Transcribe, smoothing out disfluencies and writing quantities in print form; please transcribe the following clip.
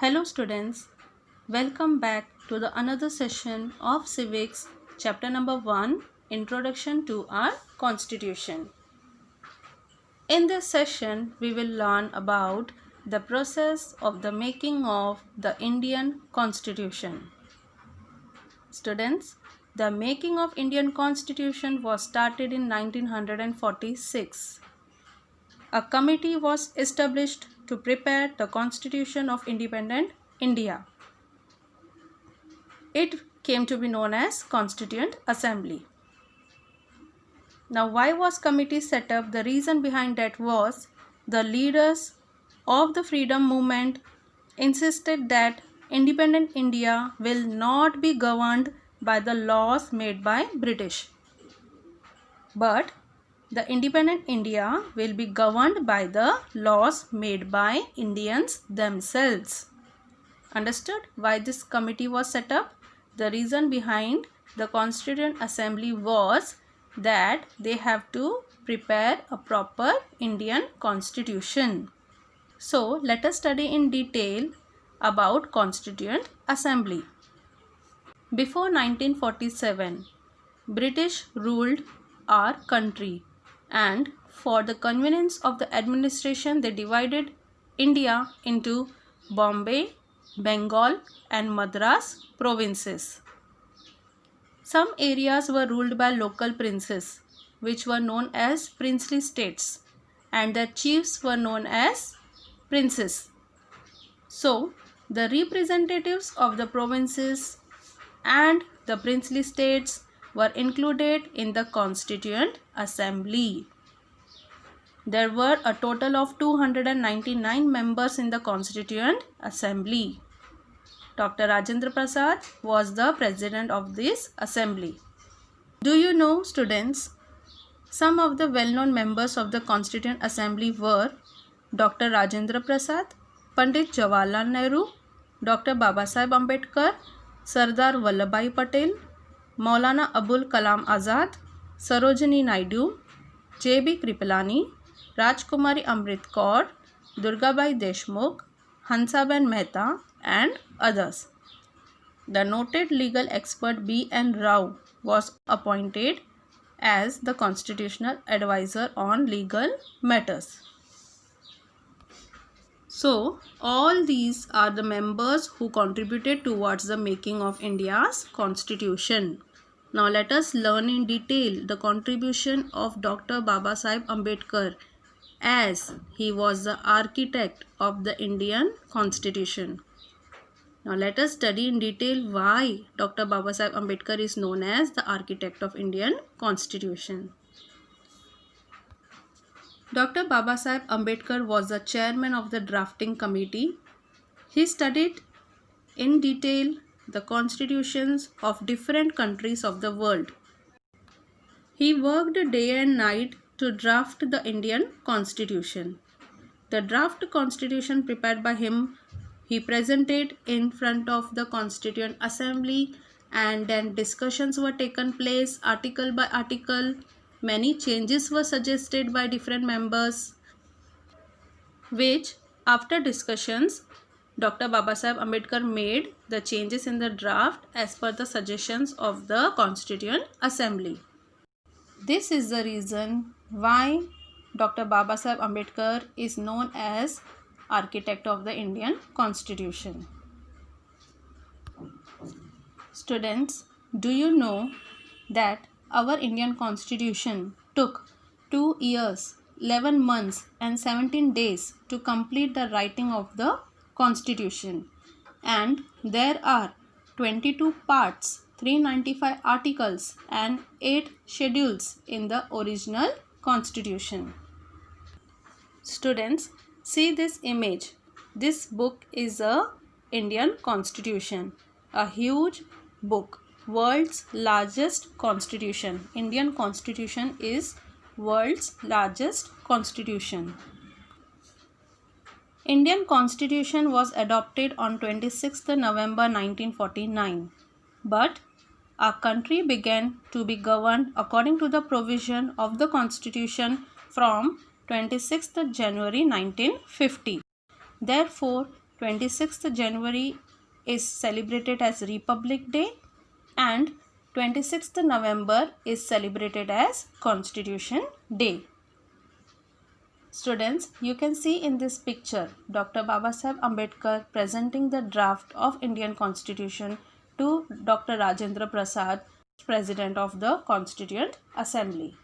Hello students, welcome back to the another session of Civics chapter number 1, Introduction to our Constitution. In this session we will learn about the process of the making of the Indian Constitution. Students, the making of Indian Constitution was started in 1946. A committee was established to prepare the Constitution of Independent India. It came to be known as Constituent Assembly. Now, why was committee set up? The reason behind that was the leaders of the freedom movement insisted that independent India will not be governed by the laws made by British, but the independent India will be governed by the laws made by Indians themselves. Understood why this committee was set up? The reason behind the Constituent Assembly was that they have to prepare a proper Indian Constitution. So let us study in detail about Constituent Assembly. Before 1947, British ruled our country, and for the convenience of the administration they divided India into Bombay, Bengal and Madras provinces. Some areas were ruled by local princes, which were known as princely states, and their chiefs were known as princes. So, the representatives of the provinces and the princely states were included in the Constituent Assembly. There were a total of 299 members in the Constituent Assembly. Dr. Rajendra Prasad was the president of this assembly. Do you know, students, some of the well-known members of the Constituent Assembly were Dr. Rajendra Prasad, Pandit Jawaharlal Nehru, Dr. Babasaheb Ambedkar, Sardar Vallabhbhai Patel, Maulana Abul Kalam Azad, Sarojini Naidu, J.B. Kripalani, Rajkumari Amrit Kaur, Durgabai Deshmukh, Hansaben Mehta and others. The noted legal expert B.N. Rao was appointed as the constitutional advisor on legal matters. So, all these are the members who contributed towards the making of India's constitution. Now, let us learn in detail the contribution of Dr. Babasaheb Ambedkar, as he was the architect of the Indian Constitution. Now let us study in detail why Dr. Babasaheb Ambedkar is known as the architect of Indian Constitution. Dr. Babasaheb Ambedkar was the chairman of the drafting committee. He studied in detail the constitutions of different countries of the world. He worked day and night to draft the Indian Constitution. The draft constitution prepared by him, he presented in front of the Constituent Assembly, and then discussions were taken place article by article. Many changes were suggested by different members, which after discussions Dr. Babasaheb Ambedkar made the changes in the draft as per the suggestions of the Constituent Assembly. This is the reason why Dr. Babasaheb Ambedkar is known as architect of the Indian Constitution. Students, do you know that our Indian Constitution took 2 years, 11 months and 17 days to complete the writing of the Constitution, and there are 22 parts, 395 articles and 8 schedules in the original Constitution. Students, see this image. This book is a Indian Constitution, a huge book, world's largest constitution. Indian Constitution is world's largest constitution. Indian Constitution was adopted on 26th November 1949, but our country began to be governed according to the provision of the Constitution from 26th January 1950. Therefore, 26th January is celebrated as Republic Day and 26th November is celebrated as Constitution Day. Students, you can see in this picture Dr. Babasaheb Ambedkar presenting the draft of Indian Constitution to Dr. Rajendra Prasad, President of the Constituent Assembly.